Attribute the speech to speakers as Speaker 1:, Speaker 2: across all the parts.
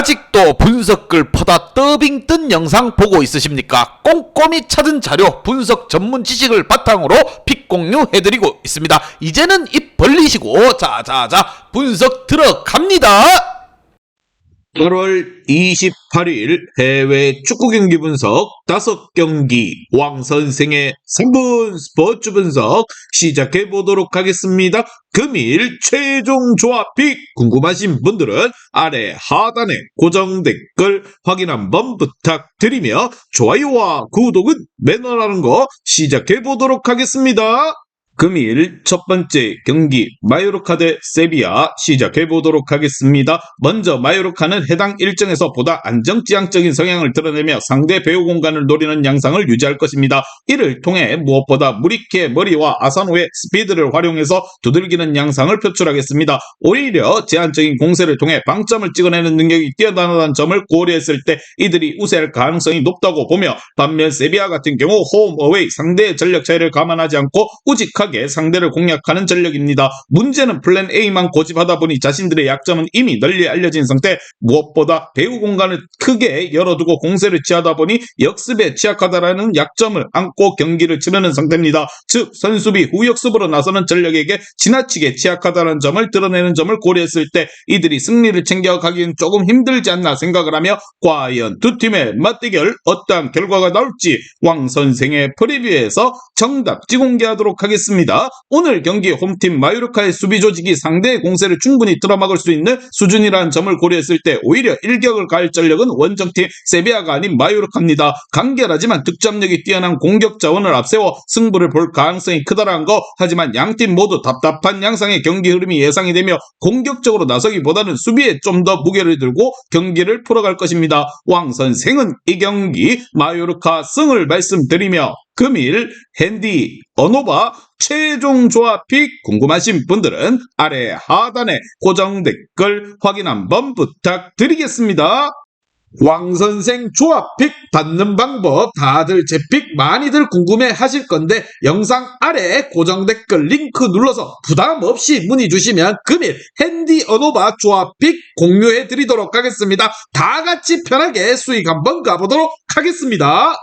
Speaker 1: 아직도 분석글 퍼다 더빙 뜬 영상 보고 있으십니까? 꼼꼼히 찾은 자료, 분석 전문 지식을 바탕으로 픽 공유해드리고 있습니다. 이제는 입 벌리시고 자자자 분석 들어갑니다.
Speaker 2: 8월 28일 해외 축구 경기 분석 5경기 왕선생의 3분 스포츠 분석 시작해 보도록 하겠습니다. 금일 최종 조합픽 궁금하신 분들은 아래 하단에 고정 댓글 확인 한번 부탁드리며 좋아요와 구독은 매너라는 거 시작해 보도록 하겠습니다. 금일 첫 번째 경기 마요르카 대 세비야 시작해 보도록 하겠습니다. 먼저 마요르카는 해당 일정에서 보다 안정지향적인 성향을 드러내며 상대 배후 공간을 노리는 양상을 유지할 것입니다. 이를 통해 무엇보다 무리케의 머리와 아사노의 스피드를 활용해서 두들기는 양상을 표출하겠습니다. 오히려 제한적인 공세를 통해 방점을 찍어내는 능력이 뛰어나다는 점을 고려했을 때 이들이 우세할 가능성이 높다고 보며, 반면 세비야 같은 경우 홈, 어웨이 상대의 전력 차이를 감안하지 않고 우직하게 상대를 공략하는 전력입니다. 문제는 플랜 A만 고집하다 보니 자신들의 약점은 이미 널리 알려진 상태, 무엇보다 배후 공간을 크게 열어두고 공세를 취하다 보니 역습에 취약하다라는 약점을 안고 경기를 치르는 상태입니다. 즉 선수비 후역습으로 나서는 전력에게 지나치게 취약하다는 점을 드러내는 점을 고려했을 때 이들이 승리를 챙겨가기엔 조금 힘들지 않나 생각을 하며, 과연 두 팀의 맞대결 어떠한 결과가 나올지 왕선생의 프리뷰에서 정답지 공개하도록 하겠습니다. 오늘 경기 홈팀 마요르카의 수비 조직이 상대의 공세를 충분히 틀어막을 수 있는 수준이라는 점을 고려했을 때 오히려 일격을 가할 전력은 원정팀 세비야가 아닌 마요르카입니다. 간결하지만 득점력이 뛰어난 공격 자원을 앞세워 승부를 볼 가능성이 크다라는 거. 하지만 양팀 모두 답답한 양상의 경기 흐름이 예상이 되며 공격적으로 나서기보다는 수비에 좀 더 무게를 들고 경기를 풀어갈 것입니다. 왕선생은 이 경기 마요르카 승을 말씀드리며, 금일 핸디 어노바 최종 조합픽 궁금하신 분들은 아래 하단에 고정 댓글 확인 한번 부탁드리겠습니다. 왕선생 조합픽 받는 방법 다들 제 픽 많이들 궁금해 하실 건데, 영상 아래 고정 댓글 링크 눌러서 부담 없이 문의 주시면 금일 핸디 어노바 조합픽 공유해 드리도록 하겠습니다. 다 같이 편하게 수익 한번 가보도록 하겠습니다.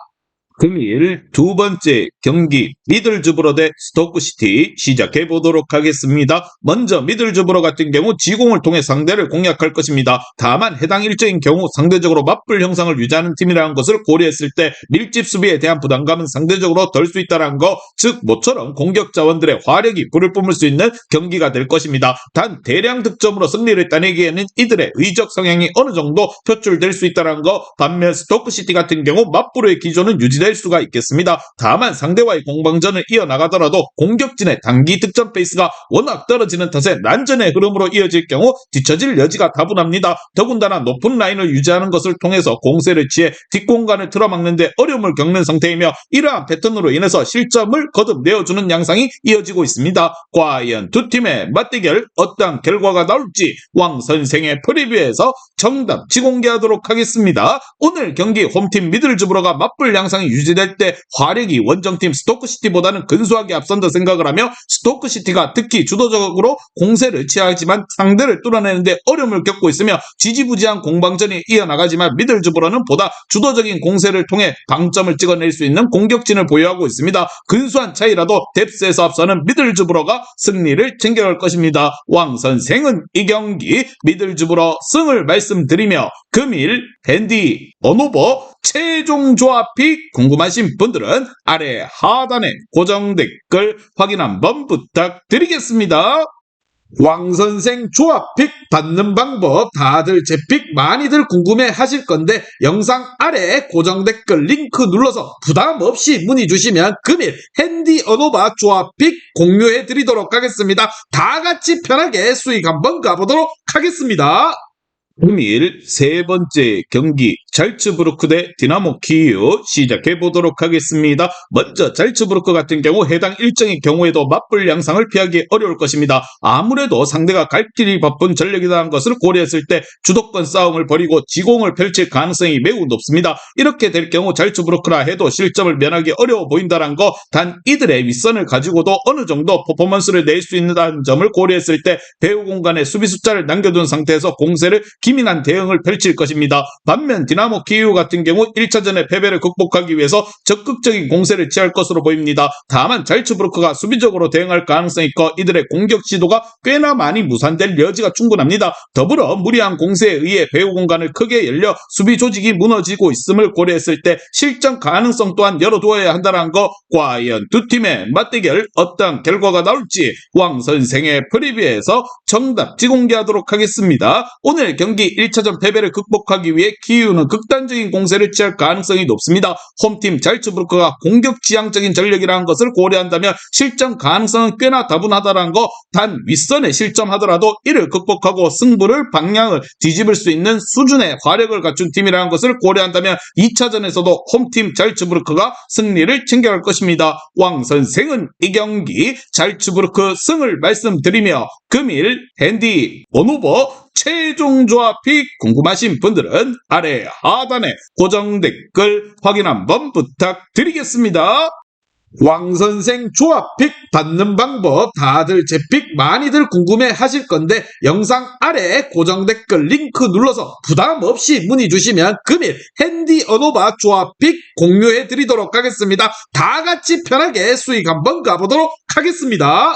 Speaker 2: 금일 두 번째 경기 미들즈브러 대 스토크시티 시작해 보도록 하겠습니다. 먼저 미들즈브러 같은 경우 지공을 통해 상대를 공략할 것입니다. 다만 해당 일정인 경우 상대적으로 맞불 형상을 유지하는 팀이라는 것을 고려했을 때 밀집 수비에 대한 부담감은 상대적으로 덜 수 있다는 거, 즉 모처럼 공격 자원들의 화력이 불을 뿜을 수 있는 경기가 될 것입니다. 단 대량 득점으로 승리를 따내기에는 이들의 의적 성향이 어느 정도 표출될 수 있다는 거. 반면 스토크시티 같은 경우 맞불의 기조는 유지될 수가 있겠습니다. 다만 상대와의 공방전을 이어나가더라도 공격진의 단기 득점 페이스가 워낙 떨어지는 탓에 난전의 흐름으로 이어질 경우 뒤처질 여지가 다분합니다. 더군다나 높은 라인을 유지하는 것을 통해서 공세를 취해 뒷공간을 틀어막는 데 어려움을 겪는 상태이며, 이러한 패턴으로 인해서 실점을 거듭 내어주는 양상이 이어지고 있습니다. 과연 두 팀의 맞대결 어떠한 결과가 나올지 왕선생의 프리뷰에서 정답지 공개하도록 하겠습니다. 오늘 경기 홈팀 미들즈브러가 맞불 양상이 유지될 때 화력이 원정팀 스토크시티보다는 근소하게 앞선다 생각을 하며, 스토크시티가 특히 주도적으로 공세를 취하지만 상대를 뚫어내는데 어려움을 겪고 있으며 지지부지한 공방전이 이어나가지만 미들즈브러는 보다 주도적인 공세를 통해 방점을 찍어낼 수 있는 공격진을 보유하고 있습니다. 근소한 차이라도 뎁스에서 앞서는 미들즈브러가 승리를 챙겨갈 것입니다. 왕선생은 이 경기 미들즈브러 승을 말씀드리며, 금일 핸디 어노버 최종 조합픽 궁금하신 분들은 아래 하단에 고정 댓글 확인 한번 부탁드리겠습니다. 왕선생 조합픽 받는 방법 다들 제 픽 많이들 궁금해 하실 건데, 영상 아래 고정 댓글 링크 눌러서 부담 없이 문의 주시면 금일 핸디 어노바 조합픽 공유해 드리도록 하겠습니다. 다 같이 편하게 수익 한번 가보도록 하겠습니다. 금일 세 번째 경기 잘츠부르크 대 디나모 키이우 시작해 보도록 하겠습니다. 먼저 잘츠부르크 같은 경우 해당 일정의 경우에도 맞불 양상을 피하기 어려울 것입니다. 아무래도 상대가 갈 길이 바쁜 전력이라는 것을 고려했을 때 주도권 싸움을 벌이고 지공을 펼칠 가능성이 매우 높습니다. 이렇게 될 경우 잘츠부르크라 해도 실점을 면하기 어려워 보인다는 거. 단 이들의 윗선을 가지고도 어느 정도 퍼포먼스를 낼 수 있다는 점을 고려했을 때 배후 공간에 수비 숫자를 남겨둔 상태에서 공세를 기민한 대응을 펼칠 것입니다. 반면 디나모 키이우 같은 경우 1차전의 패배를 극복하기 위해서 적극적인 공세를 취할 것으로 보입니다. 다만 잘츠부르크가 수비적으로 대응할 가능성이 커 이들의 공격 시도가 꽤나 많이 무산될 여지가 충분합니다. 더불어 무리한 공세에 의해 배후 공간을 크게 열려 수비 조직이 무너지고 있음을 고려했을 때 실점 가능성 또한 열어두어야 한다는 거, 과연 두 팀의 맞대결 어떤 결과가 나올지 왕 선생의 프리뷰에서 정답 지공개하도록 하겠습니다. 오늘 경기 1차전 패배를 극복하기 위해 키이우는 극단적인 공세를 취할 가능성이 높습니다. 홈팀 잘츠부르크가 공격 지향적인 전력이라는 것을 고려한다면 실점 가능성은 꽤나 다분하다는 거, 단 윗선에 실점하더라도 이를 극복하고 승부를 방향을 뒤집을 수 있는 수준의 화력을 갖춘 팀이라는 것을 고려한다면 2차전에서도 홈팀 잘츠부르크가 승리를 챙겨갈 것입니다. 왕 선생은 이 경기 잘츠부르크 승을 말씀드리며 금일 핸디 원오버 최종 조합이 궁금하신 분들은 아래 하단에 고정 댓글 확인 한번 부탁드리겠습니다. 왕선생 조합픽 받는 방법 다들 제 픽 많이들 궁금해 하실 건데 영상 아래 고정 댓글 링크 눌러서 부담 없이 문의 주시면 금일 핸디 언오바 조합픽 공유해 드리도록 하겠습니다. 다 같이 편하게 수익 한번 가보도록 하겠습니다.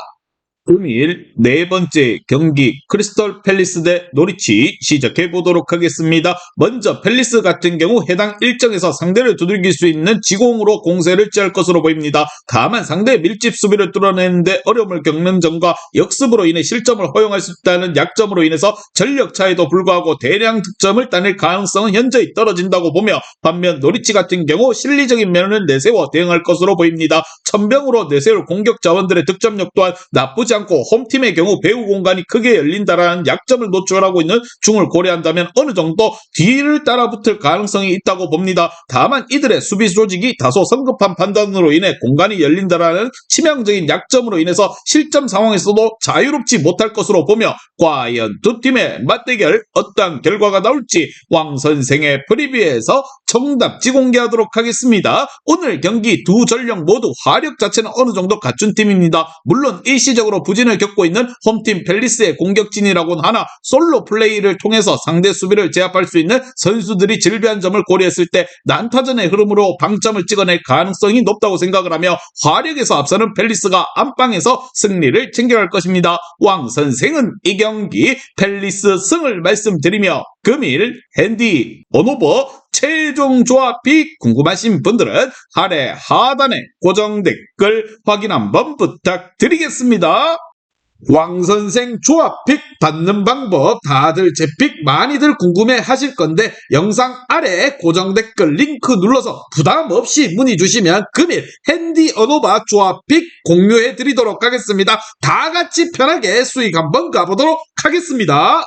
Speaker 2: 금일 네 번째 경기 크리스털 팰리스 대 노리치 시작해 보도록 하겠습니다. 먼저 팰리스 같은 경우 해당 일정에서 상대를 두들길 수 있는 지공으로 공세를 취할 것으로 보입니다. 다만 상대의 밀집 수비를 뚫어내는데 어려움을 겪는 점과 역습으로 인해 실점을 허용할 수 있다는 약점으로 인해서 전력 차에도 불구하고 대량 득점을 따낼 가능성은 현저히 떨어진다고 보며, 반면 노리치 같은 경우 실리적인 면을 내세워 대응할 것으로 보입니다. 천병으로 내세울 공격 자원들의 득점력 또한 나쁘지 않고 홈팀의 경우 배후 공간이 크게 열린다라는 약점을 노출하고 있는 중을 고려한다면 어느 정도 뒤를 따라붙을 가능성이 있다고 봅니다. 다만 이들의 수비 조직이 다소 성급한 판단으로 인해 공간이 열린다라는 치명적인 약점으로 인해서 실점 상황에서도 자유롭지 못할 것으로 보며, 과연 두 팀의 맞대결 어떤 결과가 나올지 왕 선생의 프리뷰에서 정답 지공개하도록 하겠습니다. 오늘 경기 두 전력 모두 화력 자체는 어느 정도 갖춘 팀입니다. 물론 일시적으로 부진을 겪고 있는 홈팀 팰리스의 공격진이라고는 하나 솔로 플레이를 통해서 상대 수비를 제압할 수 있는 선수들이 질비한 점을 고려했을 때 난타전의 흐름으로 방점을 찍어낼 가능성이 높다고 생각을 하며 화력에서 앞서는 팰리스가 안방에서 승리를 챙겨갈 것입니다. 왕 선생은 이 경기 팰리스 승을 말씀드리며 금일 핸디 원오버 최종 조합이 궁금하신 분들은 아래 하단에 고정 댓글 확인 한번 부탁드리겠습니다. 왕선생 조합픽 받는 방법 다들 제 픽 많이들 궁금해 하실 건데 영상 아래 고정 댓글 링크 눌러서 부담 없이 문의 주시면 금일 핸디 언오바 조합픽 공유해 드리도록 하겠습니다. 다 같이 편하게 수익 한번 가보도록 하겠습니다.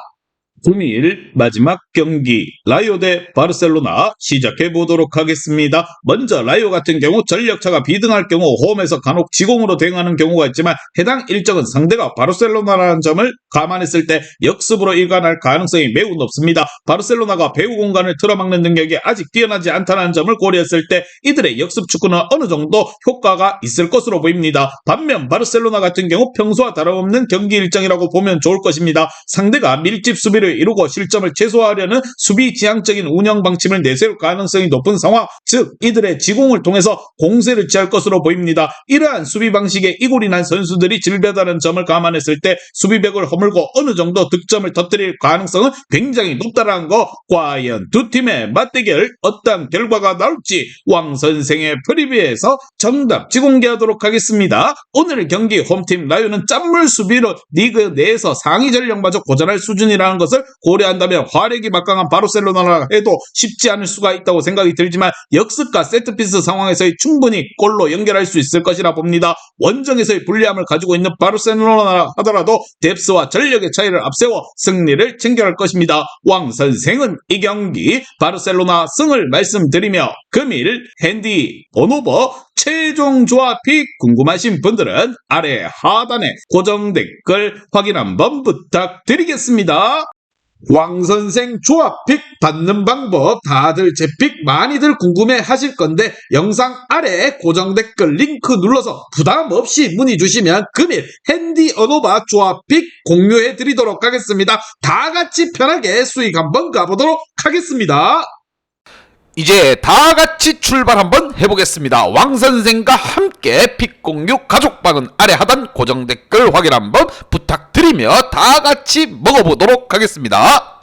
Speaker 2: 금일 마지막 경기 라이오 대 바르셀로나 시작해 보도록 하겠습니다. 먼저 라이오 같은 경우 전력차가 비등할 경우 홈에서 간혹 지공으로 대응하는 경우가 있지만 해당 일정은 상대가 바르셀로나라는 점을 감안했을 때 역습으로 일관할 가능성이 매우 높습니다. 바르셀로나가 배후 공간을 틀어막는 능력이 아직 뛰어나지 않다는 점을 고려했을 때 이들의 역습 축구는 어느 정도 효과가 있을 것으로 보입니다. 반면 바르셀로나 같은 경우 평소와 다름없는 경기 일정이라고 보면 좋을 것입니다. 상대가 밀집 수비를 이루고 실점을 최소화하려는 수비 지향적인 운영 방침을 내세울 가능성이 높은 상황, 즉 이들의 지공을 통해서 공세를 취할 것으로 보입니다. 이러한 수비 방식에 이골이 난 선수들이 질비하다는 점을 감안했을 때 수비벽을 허물고 어느 정도 득점을 터뜨릴 가능성은 굉장히 높다는 거, 과연 두 팀의 맞대결 어떤 결과가 나올지 왕 선생의 프리뷰에서 정답 지공개하도록 하겠습니다. 오늘 경기 홈팀 라이온은 짠물 수비로 리그 내에서 상위 전력마저 고전할 수준이라는 것을 고려한다면 화력이 막강한 바르셀로나라 해도 쉽지 않을 수가 있다고 생각이 들지만 역습과 세트피스 상황에서의 충분히 골로 연결할 수 있을 것이라 봅니다. 원정에서의 불리함을 가지고 있는 바르셀로나라 하더라도 뎁스와 전력의 차이를 앞세워 승리를 챙겨갈 것입니다. 왕 선생은 이 경기 바르셀로나 승을 말씀드리며 금일 핸디 언오버 최종 조합이 궁금하신 분들은 아래 하단에 고정 댓글 확인 한번 부탁드리겠습니다. 왕선생 조합픽 받는 방법 다들 제 픽 많이들 궁금해 하실 건데 영상 아래 고정 댓글 링크 눌러서 부담 없이 문의 주시면 금일 핸디 언어바 조합픽 공유해 드리도록 하겠습니다. 다 같이 편하게 수익 한번 가보도록 하겠습니다.
Speaker 1: 이제 다 같이 출발 한번 해보겠습니다. 왕선생과 함께 픽 공유 가족방은 아래 하단 고정 댓글 확인 한번 부탁드리며 다 같이 먹어보도록 하겠습니다.